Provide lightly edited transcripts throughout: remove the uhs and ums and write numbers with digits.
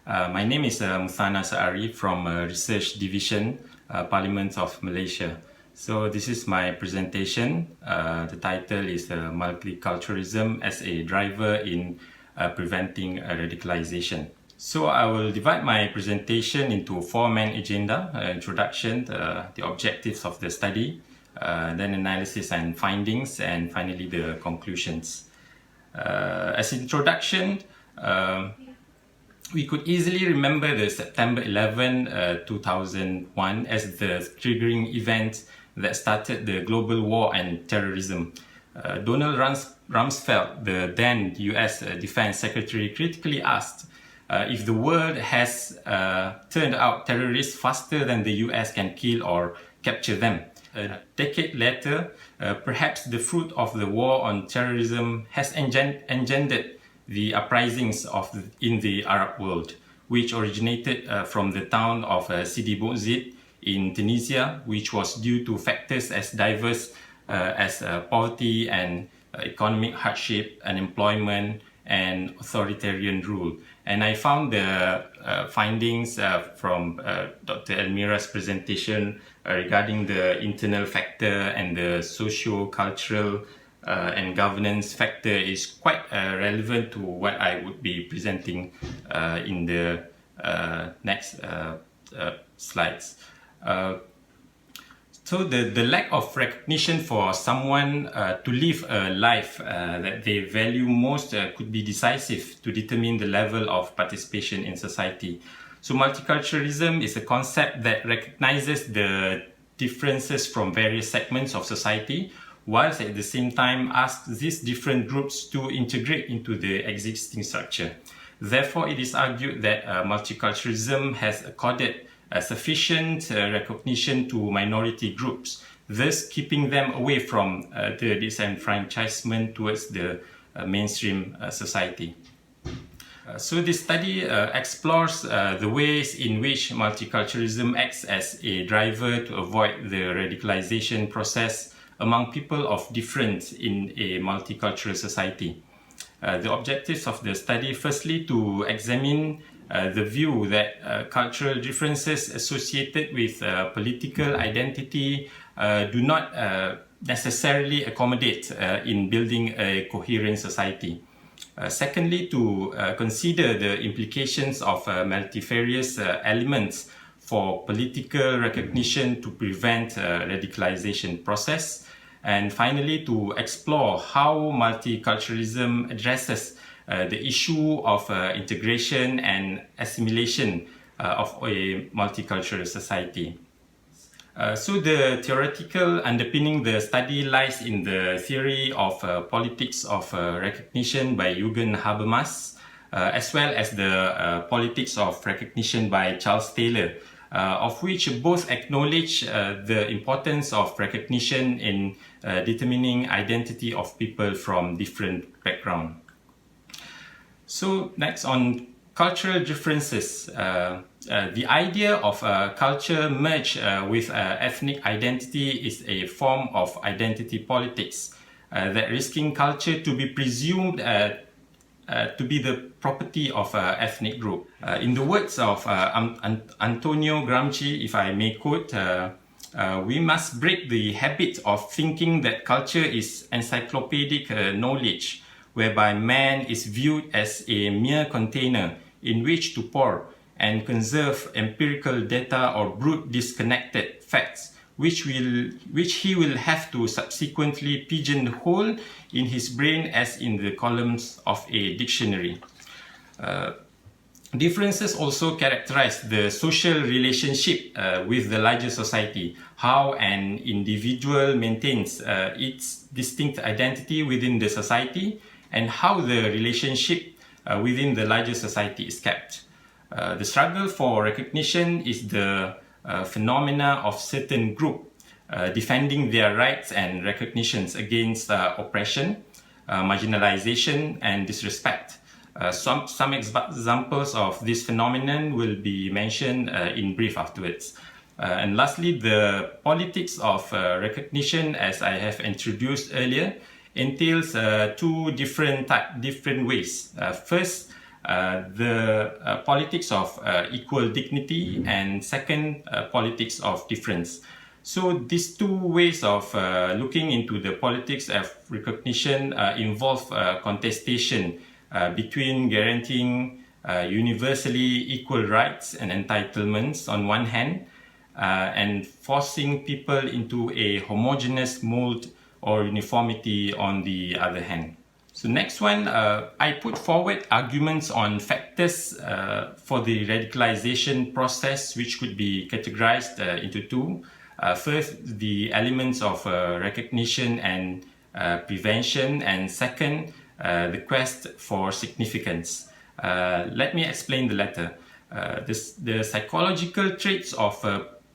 My name is Musana Saari from Research Division, Parliament of Malaysia. So this is my presentation. The title is Multiculturalism as a Driver in Preventing Radicalization. So I will divide my presentation into four main agenda: introduction, the objectives of the study, then analysis and findings, and finally the conclusions. As introduction, we could easily remember the September 11, 2001 as the triggering event that started the global war on terrorism. Donald Rumsfeld, the then US Defense Secretary, critically asked if the world has turned out terrorists faster than the US can kill or capture them. A decade later, perhaps the fruit of the war on terrorism has engendered the uprisings in the Arab world, which originated from the town of Sidi Bouzid in Tunisia, which was due to factors as diverse as poverty and economic hardship, unemployment, and authoritarian rule. And I found the findings from Dr. Elmira's presentation regarding the internal factor and the socio-cultural and governance factor is quite relevant to what I would be presenting in the next slides. So the lack of recognition for someone to live a life that they value most could be decisive to determine the level of participation in society. So multiculturalism is a concept that recognizes the differences from various segments of society, whilst at the same time asks these different groups to integrate into the existing structure. Therefore, it is argued that multiculturalism has accorded sufficient recognition to minority groups, thus keeping them away from the disenfranchisement towards the mainstream society. So this study explores the ways in which multiculturalism acts as a driver to avoid the radicalization process among people of difference in a multicultural society. The objectives of the study, firstly, to examine the view that cultural differences associated with political identity do not necessarily accommodate in building a coherent society. Secondly, to consider the implications of multifarious elements for political recognition to prevent radicalization process. And finally, to explore how multiculturalism addresses the issue of integration and assimilation of a multicultural society. So the theoretical underpinning the study lies in the theory of politics of recognition by Jürgen Habermas, as well as the politics of recognition by Charles Taylor, of which both acknowledge the importance of recognition in determining identity of people from different backgrounds. So next, on cultural differences, the idea of culture merged with ethnic identity is a form of identity politics that risking culture to be presumed to be the property of an ethnic group. In the words of Antonio Gramsci, if I may quote, we must break the habit of thinking that culture is encyclopedic knowledge, whereby man is viewed as a mere container in which to pour and conserve empirical data or brute disconnected facts, which he will have to subsequently pigeonhole in his brain as in the columns of a dictionary. Differences also characterize the social relationship with the larger society, how an individual maintains its distinct identity within the society, and how the relationship within the larger society is kept. The struggle for recognition is the phenomena of certain groups defending their rights and recognitions against oppression, marginalization, and disrespect. Some examples of this phenomenon will be mentioned in brief afterwards. And lastly, the politics of recognition, as I have introduced earlier, entails two different ways. First, the politics of equal dignity, and second, politics of difference. So these two ways of looking into the politics of recognition involve contestation between guaranteeing universally equal rights and entitlements on one hand, and forcing people into a homogeneous mold or uniformity on the other hand. So next one, I put forward arguments on factors for the radicalization process, which could be categorized into two. First, the elements of recognition and prevention, and second, the quest for significance. Let me explain the latter. The psychological traits of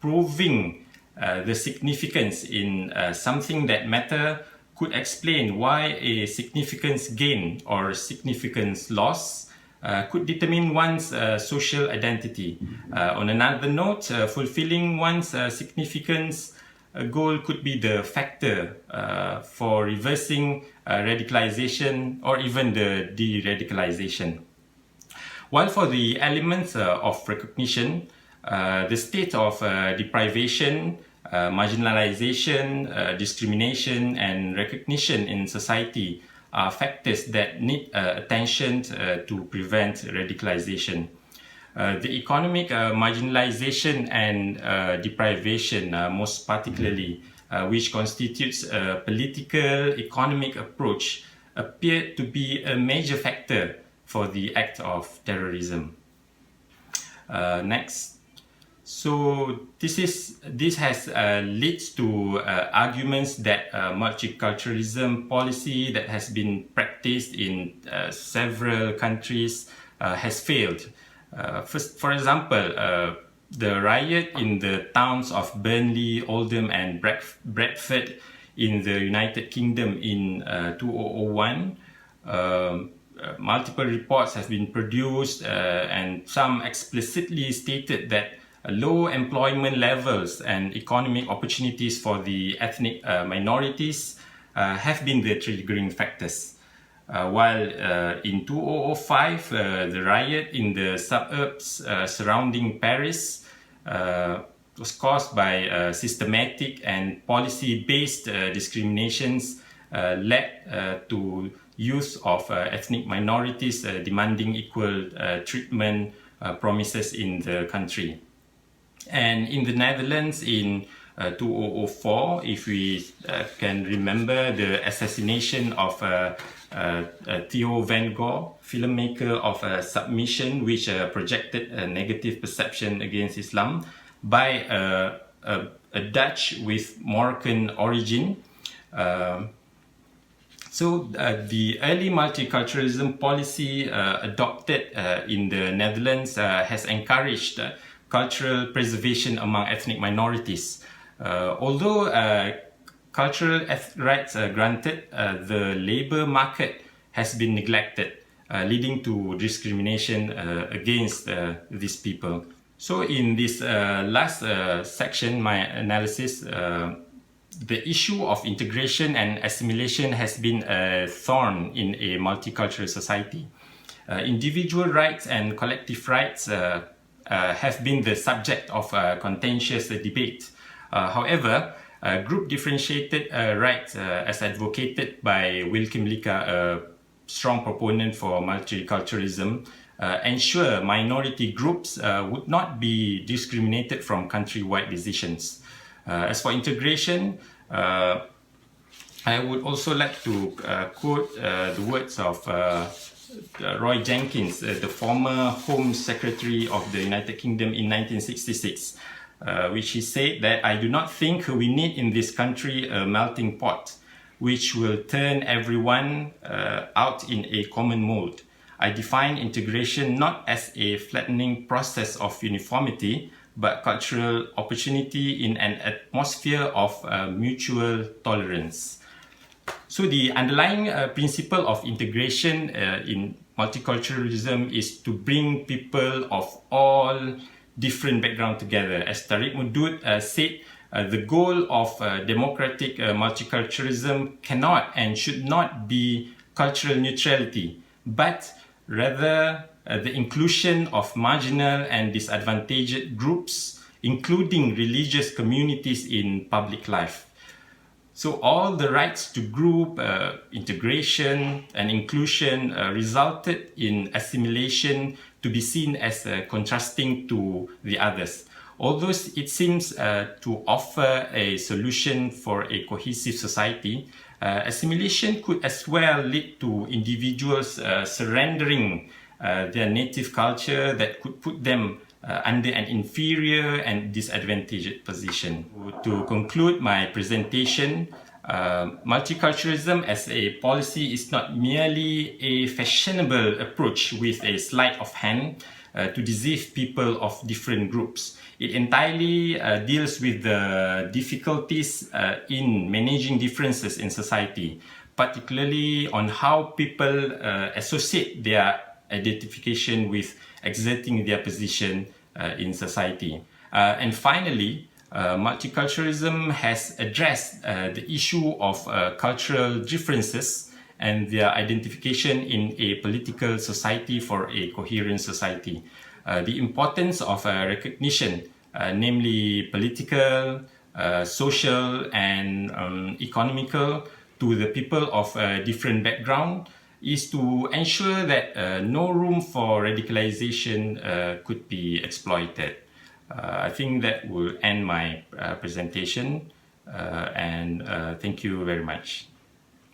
proving the significance in something that matter could explain why a significance gain or significance loss could determine one's social identity. On another note, fulfilling one's significance goal could be the factor for reversing radicalization or even the de-radicalization. While for the elements of recognition, the state of deprivation, marginalization, discrimination, and recognition in society are factors that need attention to prevent radicalization. The economic marginalization and deprivation, most particularly, which constitutes a political economic approach, appear to be a major factor for the act of terrorism. Next. So this has leads to arguments that multiculturalism policy that has been practiced in several countries has failed. For example, the riot in the towns of Burnley, Oldham, and Bradford in the United Kingdom in 2001. Multiple reports have been produced, and some explicitly stated that low employment levels and economic opportunities for the ethnic minorities have been the triggering factors. While in 2005, the riot in the suburbs surrounding Paris was caused by systematic and policy-based discriminations led to use of ethnic minorities demanding equal treatment promises in the country. And in the Netherlands in 2004, if we can remember the assassination of Theo van Gogh, filmmaker of Submission, which projected a negative perception against Islam by a Dutch with Moroccan origin. So the early multiculturalism policy adopted in the Netherlands has encouraged cultural preservation among ethnic minorities. Although cultural rights are granted, the labour market has been neglected, leading to discrimination against these people. So in this last section, my analysis, the issue of integration and assimilation has been a thorn in a multicultural society. Individual rights and collective rights have been the subject of contentious debate. However, group differentiated rights, as advocated by Wilkim Lika, a strong proponent for multiculturalism, ensure minority groups would not be discriminated from country-wide decisions. As for integration, I would also like to quote the words of Roy Jenkins, the former Home Secretary of the United Kingdom in 1966, which he said that I do not think we need in this country a melting pot, which will turn everyone out in a common mold. I define integration not as a flattening process of uniformity, but cultural opportunity in an atmosphere of mutual tolerance. So the underlying principle of integration in multiculturalism is to bring people of all different backgrounds together. As Tariq Mudud said, the goal of democratic multiculturalism cannot and should not be cultural neutrality, but rather the inclusion of marginal and disadvantaged groups, including religious communities in public life. So all the rights to group integration and inclusion resulted in assimilation to be seen as contrasting to the others. Although it seems to offer a solution for a cohesive society, assimilation could as well lead to individuals surrendering their native culture that could put them under an inferior and disadvantaged position. To conclude my presentation, multiculturalism as a policy is not merely a fashionable approach with a sleight of hand to deceive people of different groups. It entirely deals with the difficulties in managing differences in society, particularly on how people associate their identification with exerting their position in society. And finally, multiculturalism has addressed the issue of cultural differences and their identification in a political society for a coherent society. The importance of recognition, namely political, social, and economical, to the people of different background, is to ensure that no room for radicalization could be exploited. I think that will end my presentation, and thank you very much.